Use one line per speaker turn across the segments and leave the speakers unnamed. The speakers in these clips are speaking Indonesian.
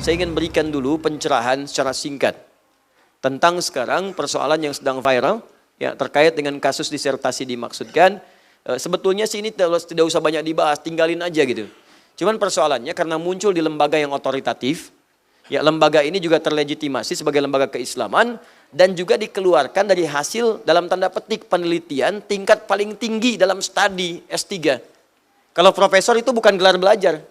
saya ingin berikan dulu pencerahan secara singkat tentang sekarang persoalan yang sedang viral ya, terkait dengan kasus disertasi dimaksudkan. Sebetulnya sih ini tidak usah banyak dibahas, tinggalin aja gitu. Cuman persoalannya karena muncul di lembaga yang otoritatif, ya lembaga ini juga terlegitimasi sebagai lembaga keislaman dan juga dikeluarkan dari hasil dalam tanda petik penelitian tingkat paling tinggi dalam studi S3. Kalau profesor itu bukan gelar belajar,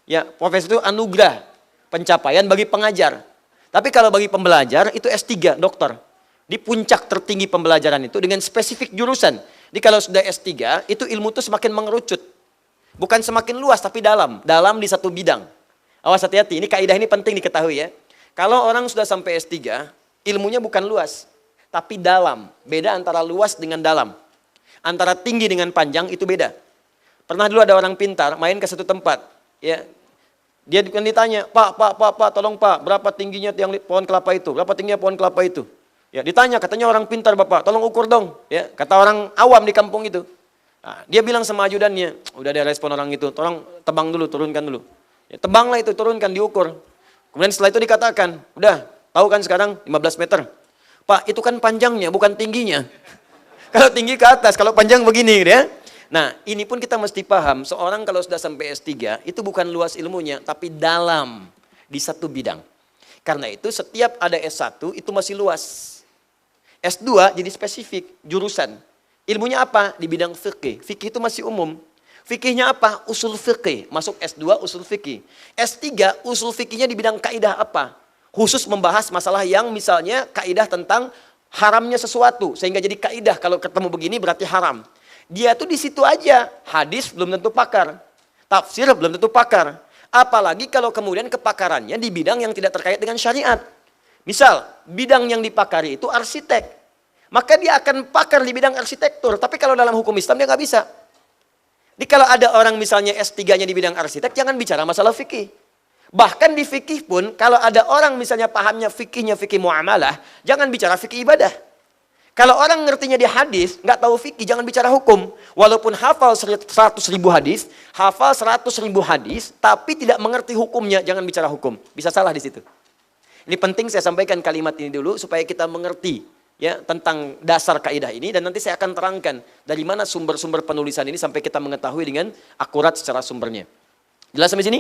ya profesor itu anugerah pencapaian bagi pengajar. Tapi kalau bagi pembelajar itu S3, dokter. Di puncak tertinggi pembelajaran itu dengan spesifik jurusan. Jadi kalau sudah S3 itu ilmu itu semakin mengerucut. Bukan semakin luas tapi dalam di satu bidang. Awas hati-hati, ini kaidah ini penting diketahui ya. Kalau orang sudah sampai S3, ilmunya bukan luas, tapi dalam. Beda antara luas dengan dalam. Antara tinggi dengan panjang itu beda. Pernah dulu ada orang pintar main ke satu tempat, ya. Dia ditanya, Pak, tolong Pak, berapa tingginya tiang pohon kelapa itu? Berapa tingginya pohon kelapa itu? Ya, ditanya, katanya orang pintar Bapak, tolong ukur dong. Ya, kata orang awam di kampung itu. Nah, dia bilang sama ajudannya, udah ada respon orang itu, tolong tebang dulu, turunkan dulu. Ya, tebanglah itu, turunkan, diukur. Kemudian setelah itu dikatakan, udah, tahu kan sekarang 15 meter. Pak, itu kan panjangnya, bukan tingginya. Kalau tinggi ke atas, kalau panjang begini, ya. Nah, ini pun kita mesti paham, seorang kalau sudah sampai S3, itu bukan luas ilmunya, tapi dalam di satu bidang. Karena itu setiap ada S1, itu masih luas. S2 jadi spesifik, jurusan. Ilmunya apa? Di bidang fikih. Fikih itu masih umum. Fikihnya apa? Usul fikih. Masuk S2, usul fikih. S3, usul fikihnya di bidang kaidah apa? Khusus membahas masalah yang misalnya kaidah tentang haramnya sesuatu. Sehingga jadi kaidah, kalau ketemu begini berarti haram. Dia tuh di situ aja, hadis belum tentu pakar, tafsir belum tentu pakar. Apalagi kalau kemudian kepakarannya di bidang yang tidak terkait dengan syariat. Misal, bidang yang dipakari itu arsitek. Maka dia akan pakar di bidang arsitektur. Tapi kalau dalam hukum Islam dia nggak bisa. Jadi kalau ada orang misalnya S3-nya di bidang arsitek, jangan bicara masalah fikih. Bahkan di fikih pun, kalau ada orang misalnya pahamnya fikihnya fikih muamalah, jangan bicara fikih ibadah. Kalau orang ngertinya di hadis, nggak tahu fikih, jangan bicara hukum. Walaupun hafal 100.000 hadis, hafal 100.000 hadis, tapi tidak mengerti hukumnya, jangan bicara hukum. Bisa salah di situ. Ini penting saya sampaikan kalimat ini dulu, supaya kita mengerti ya tentang dasar kaidah ini, dan nanti saya akan terangkan dari mana sumber-sumber penulisan ini, sampai kita mengetahui dengan akurat secara sumbernya. Jelas sampai sini?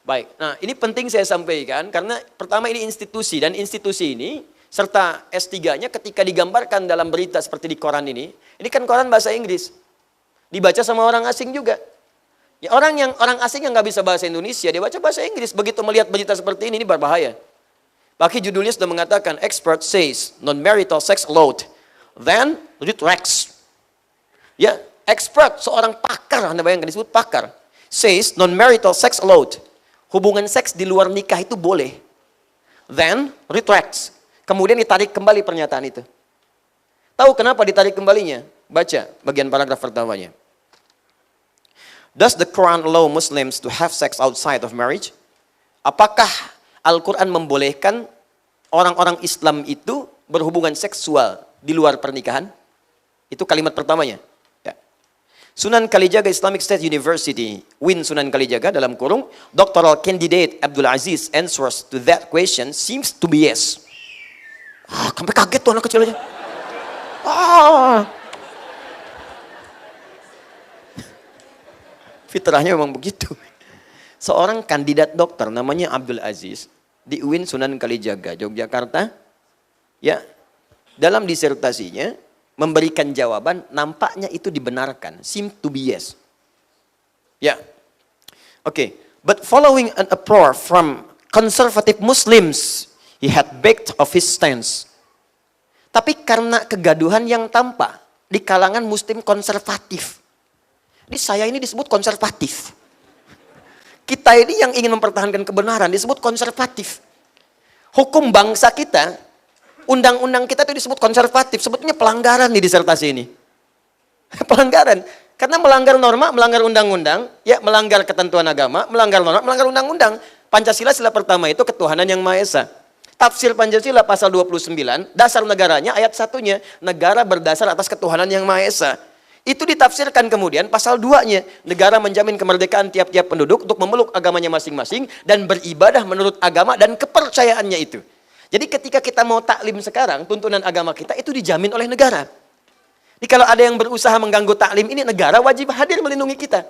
Baik, nah ini penting saya sampaikan, karena pertama ini institusi, dan institusi ini, serta S3-nya ketika digambarkan dalam berita seperti di koran ini kan koran bahasa Inggris. Dibaca sama orang asing juga. Ya, orang asing yang nggak bisa bahasa Indonesia, dia baca bahasa Inggris. Begitu melihat berita seperti ini berbahaya. Bahkan judulnya sudah mengatakan, expert says non-marital sex allowed, then retracts. Ya, expert, seorang pakar, Anda bayangkan disebut pakar. Says non-marital sex allowed. Hubungan seks di luar nikah itu boleh. Then retracts. Kemudian ditarik kembali pernyataan itu. Tahu kenapa ditarik kembalinya? Baca bagian paragraf pertamanya. Does the Quran allow Muslims to have sex outside of marriage? Apakah Al-Quran membolehkan orang-orang Islam itu berhubungan seksual di luar pernikahan? Itu kalimat pertamanya. Ya. Sunan Kalijaga Islamic State University, Win Sunan Kalijaga dalam kurung, Doctoral Candidate Abdul Aziz answers to that question seems to be yes. Sampai kaget tuh anak kecil aja. Fitrahnya memang begitu. Seorang kandidat dokter namanya Abdul Aziz di UIN Sunan Kalijaga, Yogyakarta, ya, dalam disertasinya memberikan jawaban, nampaknya itu dibenarkan, seem to be yes. Ya, oke. But following an uproar from conservative Muslims, he had backed off his stance. Tapi karena kegaduhan yang tampak di kalangan Muslim konservatif. Ini saya ini disebut konservatif. Kita ini yang ingin mempertahankan kebenaran disebut konservatif. Hukum bangsa kita, undang-undang kita itu disebut konservatif. Sebetulnya pelanggaran di disertasi ini. Pelanggaran. Karena melanggar norma, melanggar undang-undang, ya melanggar ketentuan agama, melanggar norma, melanggar undang-undang. Pancasila sila pertama itu ketuhanan yang Maha Esa. Tafsir Pancasila pasal 29, dasar negaranya ayat 1-nya, negara berdasar atas ketuhanan yang Maha Esa. Itu ditafsirkan kemudian pasal 2-nya. Negara menjamin kemerdekaan tiap-tiap penduduk untuk memeluk agamanya masing-masing dan beribadah menurut agama dan kepercayaannya itu. Jadi ketika kita mau taklim sekarang, tuntunan agama kita itu dijamin oleh negara. Jadi kalau ada yang berusaha mengganggu taklim ini, negara wajib hadir melindungi kita.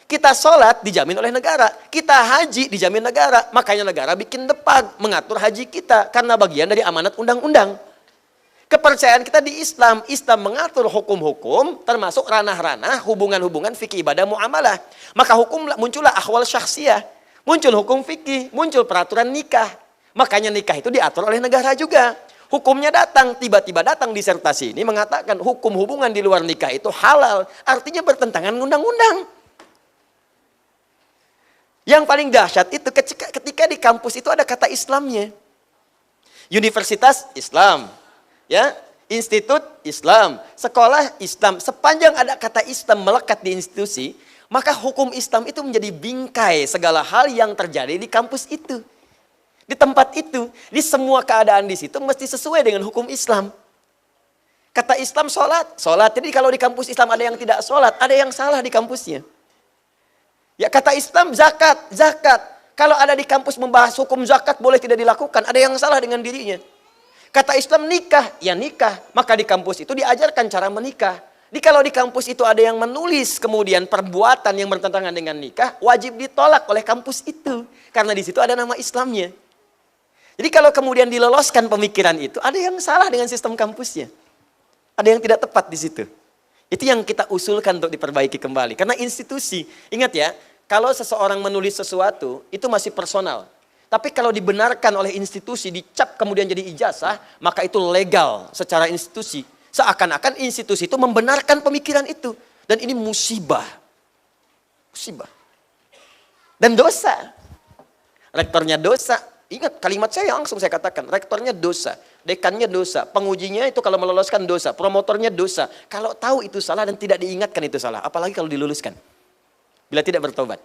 Kita sholat dijamin oleh negara. Kita haji dijamin negara. Makanya negara bikin depag mengatur haji kita. Karena bagian dari amanat undang-undang. Kepercayaan kita di Islam. Islam mengatur hukum-hukum termasuk ranah-ranah hubungan-hubungan fikih ibadah muamalah. Maka muncullah akhwal syakhsiyah. Muncul hukum fikih, muncul peraturan nikah. Makanya nikah itu diatur oleh negara juga. Hukumnya datang, tiba-tiba datang disertasi ini mengatakan hukum hubungan di luar nikah itu halal. Artinya bertentangan undang-undang. Yang paling dahsyat itu ketika di kampus itu ada kata Islamnya. Universitas Islam. Ya, institut Islam, sekolah Islam. Sepanjang ada kata Islam melekat di institusi, maka hukum Islam itu menjadi bingkai segala hal yang terjadi di kampus itu. Di tempat itu, di semua keadaan di situ mesti sesuai dengan hukum Islam. Kata Islam sholat, sholat. Jadi kalau di kampus Islam ada yang tidak sholat, ada yang salah di kampusnya. Ya kata Islam zakat, zakat. Kalau ada di kampus membahas hukum zakat boleh tidak dilakukan, ada yang salah dengan dirinya. Kata Islam nikah, ya nikah. Maka di kampus itu diajarkan cara menikah. Kalau di kampus itu ada yang menulis kemudian perbuatan yang bertentangan dengan nikah, wajib ditolak oleh kampus itu. Karena di situ ada nama Islamnya. Jadi kalau kemudian diloloskan pemikiran itu, ada yang salah dengan sistem kampusnya. Ada yang tidak tepat di situ. Itu yang kita usulkan untuk diperbaiki kembali. Karena institusi, ingat ya, kalau seseorang menulis sesuatu, itu masih personal. Tapi kalau dibenarkan oleh institusi, dicap kemudian jadi ijazah, maka itu legal secara institusi. Seakan-akan institusi itu membenarkan pemikiran itu. Dan ini musibah. Musibah. Dan dosa. Rektornya dosa. Ingat kalimat saya langsung saya katakan. Rektornya dosa. Dekannya dosa. Pengujinya itu kalau meloloskan dosa. Promotornya dosa. Kalau tahu itu salah dan tidak diingatkan itu salah. Apalagi kalau diluluskan. Bila tidak bertobat.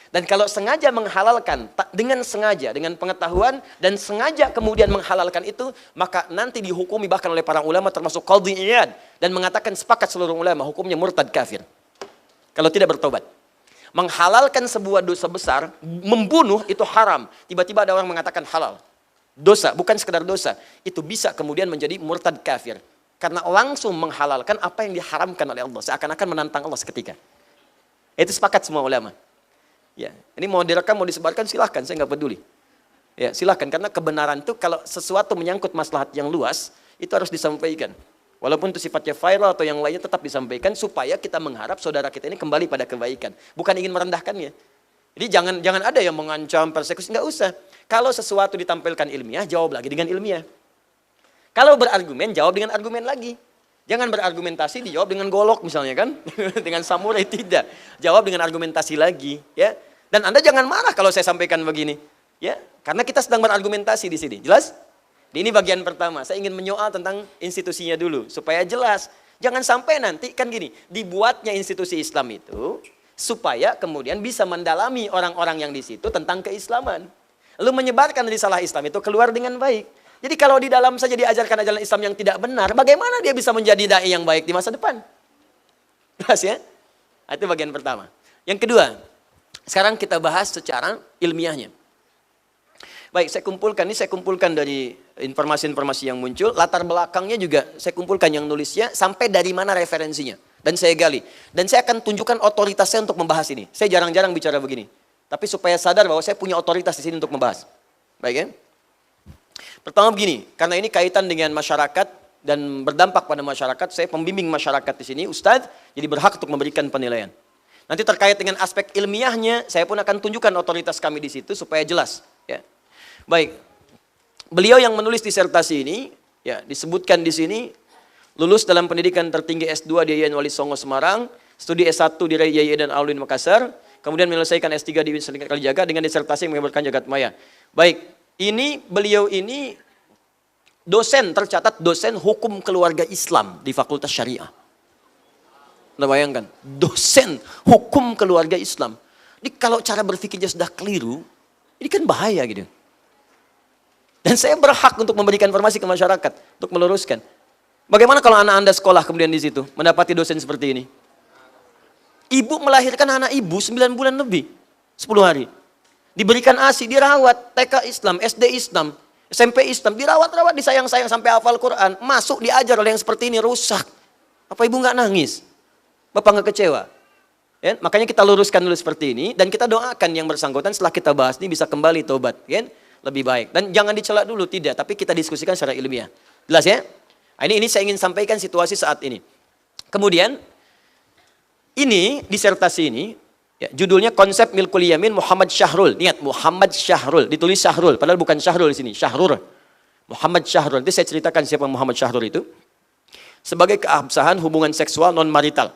Dan kalau sengaja menghalalkan, dengan sengaja, dengan pengetahuan, dan sengaja kemudian menghalalkan itu, maka nanti dihukumi bahkan oleh para ulama termasuk Qadhi Iyad. Dan mengatakan sepakat seluruh ulama, hukumnya murtad kafir. Kalau tidak bertobat. Menghalalkan sebuah dosa besar, membunuh itu haram. Tiba-tiba ada orang mengatakan halal. Dosa, bukan sekedar dosa. Itu bisa kemudian menjadi murtad kafir. Karena langsung menghalalkan apa yang diharamkan oleh Allah. Seakan-akan menantang Allah seketika. Itu sepakat semua ulama. Ya, ini mau direkam, mau disebarkan silahkan, saya nggak peduli. Ya, silahkan, karena kebenaran itu kalau sesuatu menyangkut maslahat yang luas, itu harus disampaikan. Walaupun itu sifatnya viral atau yang lainnya tetap disampaikan supaya kita mengharap saudara kita ini kembali pada kebaikan. Bukan ingin merendahkannya. Jadi jangan ada yang mengancam persekusi, nggak usah. Kalau sesuatu ditampilkan ilmiah, jawab lagi dengan ilmiah. Kalau berargumen, jawab dengan argumen lagi. Jangan berargumentasi dijawab dengan golok misalnya kan, dengan samurai tidak. Jawab dengan argumentasi lagi, ya. Dan Anda jangan marah kalau saya sampaikan begini, ya. Karena kita sedang berargumentasi di sini, jelas? Ini bagian pertama. Saya ingin menyoal tentang institusinya dulu supaya jelas. Jangan sampai nanti kan gini, dibuatnya institusi Islam itu supaya kemudian bisa mendalami orang-orang yang di situ tentang keislaman. Lalu menyebarkan risalah Islam itu keluar dengan baik. Jadi kalau di dalam saja diajarkan ajaran Islam yang tidak benar, bagaimana dia bisa menjadi dai yang baik di masa depan? Jelas ya? Itu bagian pertama. Yang kedua, sekarang kita bahas secara ilmiahnya. Baik, saya kumpulkan dari informasi-informasi yang muncul, latar belakangnya juga saya kumpulkan yang nulisnya, sampai dari mana referensinya. Dan saya gali. Dan saya akan tunjukkan otoritasnya untuk membahas ini. Saya jarang-jarang bicara begini. Tapi supaya sadar bahwa saya punya otoritas di sini untuk membahas. Baik ya? Pertama begini, karena ini kaitan dengan masyarakat dan berdampak pada masyarakat, saya pembimbing masyarakat di sini, Ustadz, jadi berhak untuk memberikan penilaian. Nanti terkait dengan aspek ilmiahnya, saya pun akan tunjukkan otoritas kami di situ supaya jelas. Ya. Baik, beliau yang menulis disertasi ini, ya disebutkan di sini, lulus dalam pendidikan tertinggi S2 di IAIN Wali Songo Semarang, studi S1 di IAIN dan Alwin Makassar, kemudian menyelesaikan S3 di Universitas Kalijaga dengan disertasi yang mengabarkan jagat maya. Baik, beliau ini dosen, tercatat dosen hukum keluarga Islam di Fakultas Syariah. Anda bayangkan, dosen hukum keluarga Islam. Ini kalau cara berpikirnya sudah keliru, ini kan bahaya gitu. Dan saya berhak untuk memberikan informasi ke masyarakat, untuk meluruskan. Bagaimana kalau anak Anda sekolah kemudian di situ mendapati dosen seperti ini? Ibu melahirkan anak ibu 9 bulan lebih, 10 hari. Diberikan ASI, dirawat, TK Islam, SD Islam, SMP Islam, dirawat-rawat, disayang-sayang sampai hafal Quran. Masuk diajar oleh yang seperti ini, rusak. Apa ibu nggak nangis? Bapak nggak kecewa? Ya, makanya kita luruskan dulu seperti ini, dan kita doakan yang bersangkutan setelah kita bahas ini bisa kembali tobat. Ya? Lebih baik. Dan jangan dicela dulu, tidak. Tapi kita diskusikan secara ilmiah. Jelas ya? Nah, ini saya ingin sampaikan situasi saat ini. Kemudian, ini disertasi ini, ya, judulnya Konsep Milkul Yamin Muhammad Syahrul. Ingat, Muhammad Syahrul, ditulis Syahrul, padahal bukan Syahrul di sini, Syahrul. Muhammad Syahrul. Nanti saya ceritakan siapa Muhammad Syahrul itu. Sebagai keabsahan hubungan seksual non-marital.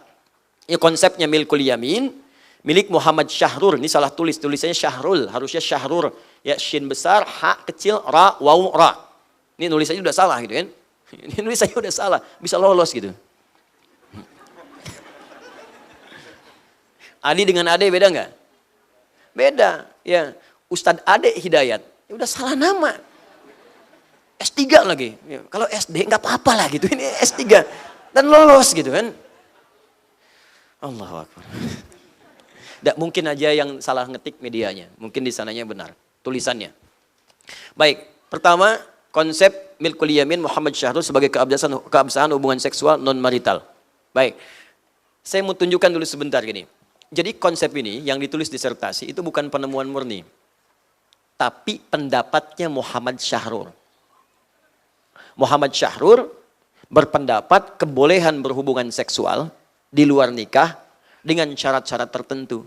Ini konsepnya Milkul Yamin, milik Muhammad Syahrul. Ini salah tulis, tulisannya Syahrul, harusnya Syahrul. Ya, shin besar, ha kecil, ra, waw, ra. Ini nulisannya udah salah gitu kan. Ini nulisannya udah salah, bisa lolos gitu. Adi dengan Ade beda nggak? Beda, ya. Ustadz Ade Hidayat, ya udah salah nama. S3 lagi. Ya, kalau SD nggak apa-apa lah gitu. Ini S3 dan lolos gitu kan? Allahu Akbar. Tidak mungkin aja yang salah ngetik medianya. Mungkin di sananya benar tulisannya. Baik, pertama konsep Milkul Yamin Muhammad Syahrul sebagai keabsahan hubungan seksual non marital. Baik, saya mau tunjukkan dulu sebentar gini. Jadi konsep ini yang ditulis disertasi itu bukan penemuan murni. Tapi pendapatnya Muhammad Syahrul. Muhammad Syahrul berpendapat kebolehan berhubungan seksual di luar nikah dengan syarat-syarat tertentu.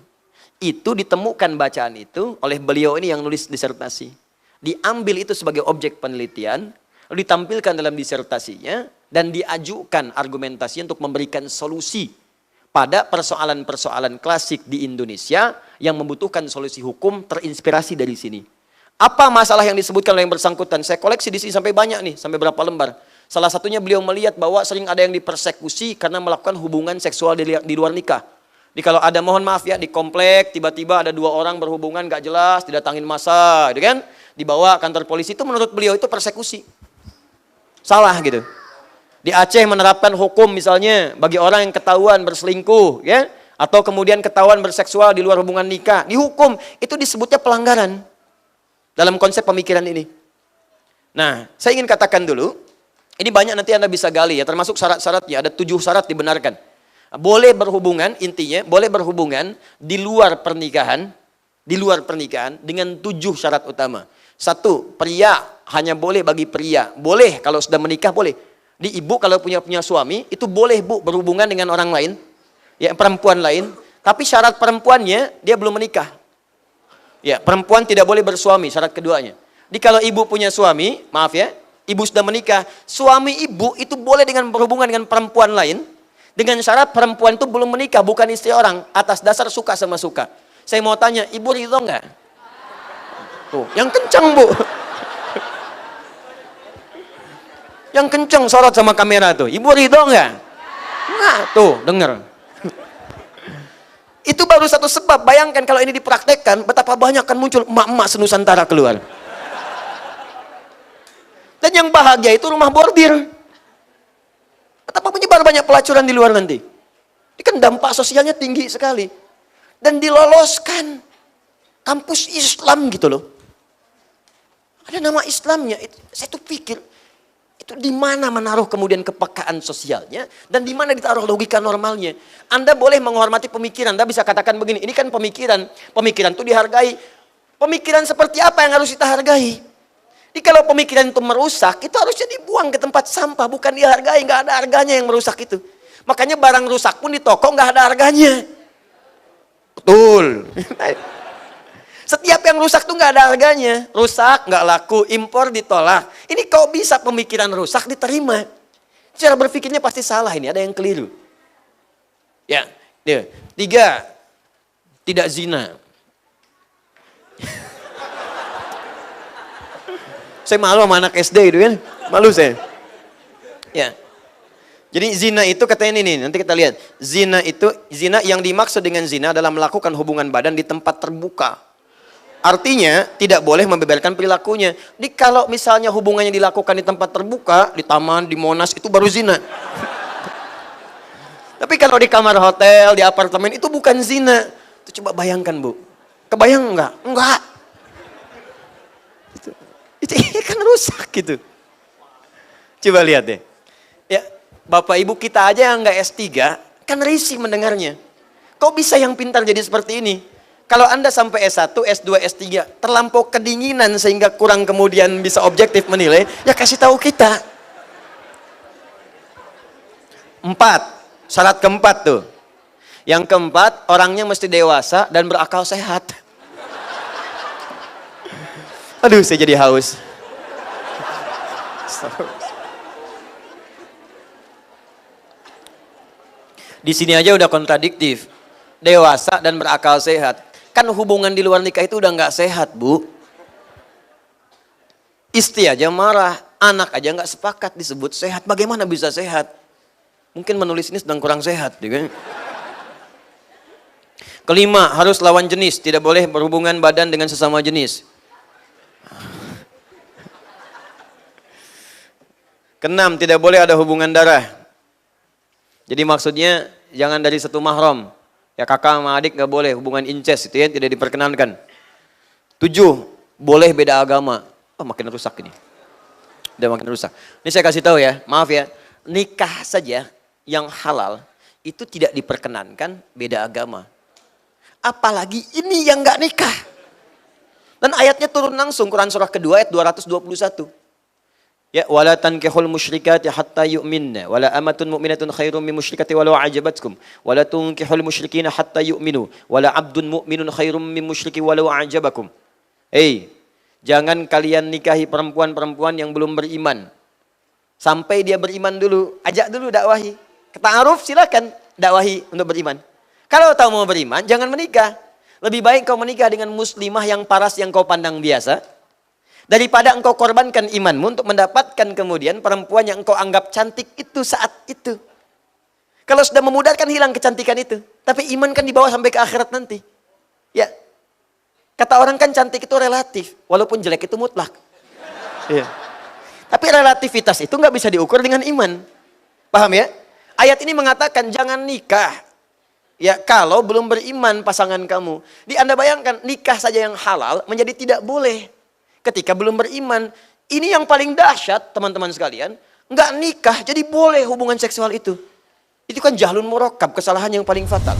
Itu ditemukan bacaan itu oleh beliau ini yang nulis disertasi. Diambil itu sebagai objek penelitian, ditampilkan dalam disertasinya, dan diajukan argumentasi untuk memberikan solusi pada persoalan-persoalan klasik di Indonesia yang membutuhkan solusi hukum terinspirasi dari sini. Apa masalah yang disebutkan oleh yang bersangkutan? Saya koleksi di sini sampai banyak nih, sampai berapa lembar. Salah satunya beliau melihat bahwa sering ada yang dipersekusi karena melakukan hubungan seksual di luar nikah. Jadi kalau ada, mohon maaf ya, di komplek tiba-tiba ada 2 orang berhubungan gak jelas, didatangin massa, gitu kan? Dibawa kantor polisi, itu menurut beliau itu persekusi. Salah gitu. Di Aceh menerapkan hukum misalnya bagi orang yang ketahuan berselingkuh, ya, atau kemudian ketahuan berseksual di luar hubungan nikah, dihukum, itu disebutnya pelanggaran dalam konsep pemikiran ini. Nah, saya ingin katakan dulu, ini banyak nanti Anda bisa gali ya, termasuk syarat-syaratnya, ada 7 syarat dibenarkan. Boleh berhubungan, intinya boleh berhubungan di luar pernikahan dengan 7 syarat utama. 1, pria hanya boleh bagi pria, boleh kalau sudah menikah boleh. Di ibu kalau punya suami, itu boleh bu berhubungan dengan orang lain, ya perempuan lain, tapi syarat perempuannya dia belum menikah. Ya, perempuan tidak boleh bersuami, syarat keduanya. Jadi kalau ibu punya suami, maaf ya, ibu sudah menikah, suami ibu itu boleh dengan berhubungan dengan perempuan lain, dengan syarat perempuan itu belum menikah, bukan istri orang, atas dasar suka sama suka. Saya mau tanya, ibu ridho nggak? Tuh, yang kencang bu. Yang kencang sorot sama kamera tuh. Ibu ridho nggak? Nggak, tuh denger. Itu baru satu sebab. Bayangkan kalau ini dipraktekkan, betapa banyak kan muncul emak-emak senusantara keluar. Dan yang bahagia itu rumah bordir. Betapa menyebar banyak pelacuran di luar nanti. Ini kan dampak sosialnya tinggi sekali. Dan diloloskan. Kampus Islam gitu loh. Ada nama Islamnya. Saya tuh pikir, itu di mana menaruh kemudian kepekaan sosialnya dan di mana ditaruh logika normalnya. Anda boleh menghormati pemikiran, Anda bisa katakan begini, ini kan pemikiran. Pemikiran itu dihargai. Pemikiran seperti apa yang harus kita hargai? Jadi kalau pemikiran itu merusak, itu harusnya dibuang ke tempat sampah, bukan dihargai, nggak ada harganya yang merusak itu. Makanya barang rusak pun di toko nggak ada harganya. Betul. Setiap yang rusak tuh nggak ada harganya. Rusak, nggak laku, impor ditolak. Ini kok bisa pemikiran rusak diterima? Cara berpikirnya pasti salah ini, ada yang keliru. Ya, 3, tidak zina. Saya malu sama anak SD itu kan, malu saya. Ya. Jadi zina itu katanya ini, nanti kita lihat. Zina itu, zina yang dimaksud dengan zina adalah melakukan hubungan badan di tempat terbuka. Artinya tidak boleh membeberkan perilakunya. Jadi kalau misalnya hubungannya dilakukan di tempat terbuka, di taman, di Monas, itu baru zina. Tapi kalau di kamar hotel, di apartemen, itu bukan zina. Itu coba bayangkan, Bu. Kebayang enggak? Enggak. Itu kan rusak gitu. Coba lihat deh. Ya, Bapak Ibu kita aja yang enggak S3, kan risih mendengarnya. Kok bisa yang pintar jadi seperti ini? Kalau Anda sampai S1, S2, S3 terlampau kedinginan sehingga kurang kemudian bisa objektif menilai, ya kasih tahu kita. 4, syarat keempat tuh. Yang keempat, orangnya mesti dewasa dan berakal sehat. Aduh, saya jadi haus. Di sini aja udah kontradiktif. Dewasa dan berakal sehat. Kan hubungan di luar nikah itu udah nggak sehat, Bu. Istri aja marah, anak aja nggak sepakat disebut sehat. Bagaimana bisa sehat? Mungkin menulis ini sedang kurang sehat, juga. Kelima, harus lawan jenis, tidak boleh berhubungan badan dengan sesama jenis. Keenam, tidak boleh ada hubungan darah. Jadi maksudnya jangan dari satu mahram. Ya kakak sama adik nggak boleh, hubungan incest itu ya tidak diperkenankan. 7, boleh beda agama. Oh, makin rusak ini. Udah makin rusak. Ini saya kasih tahu ya, maaf ya. Nikah saja yang halal itu tidak diperkenankan beda agama. Apalagi ini yang nggak nikah. Dan ayatnya turun langsung, Quran surah kedua ayat 221. Ya, wala tankihul musyrikati hatta yu'minna wala amatun mu'minatun khairum min musyrikati walau a'jabatkum wala tunkihul musyrikina hatta yu'minu wala 'abdun mu'minun khairum min musyriki walau a'jabakum. Jangan kalian nikahi perempuan-perempuan yang belum beriman sampai dia beriman dulu. Ajak dulu dakwahi. Keta'aruf silakan dakwahi untuk beriman. Kalau tahu mau beriman jangan menikah. Lebih baik kau menikah dengan muslimah yang paras yang kau pandang biasa daripada engkau korbankan imanmu untuk mendapatkan kemudian perempuan yang engkau anggap cantik itu saat itu. Kalau sudah memudahkan hilang kecantikan itu. Tapi iman kan dibawa sampai ke akhirat nanti. Ya. Kata orang kan cantik itu relatif. Walaupun jelek itu mutlak. Ya. Tapi relativitas itu nggak bisa diukur dengan iman. Paham ya? Ayat ini mengatakan jangan nikah. Ya, kalau belum beriman pasangan kamu. Anda bayangkan nikah saja yang halal menjadi tidak boleh. Ketika belum beriman, ini yang paling dahsyat teman-teman sekalian, nggak nikah jadi boleh hubungan seksual itu. Itu kan jahlun murakkab, kesalahan yang paling fatal.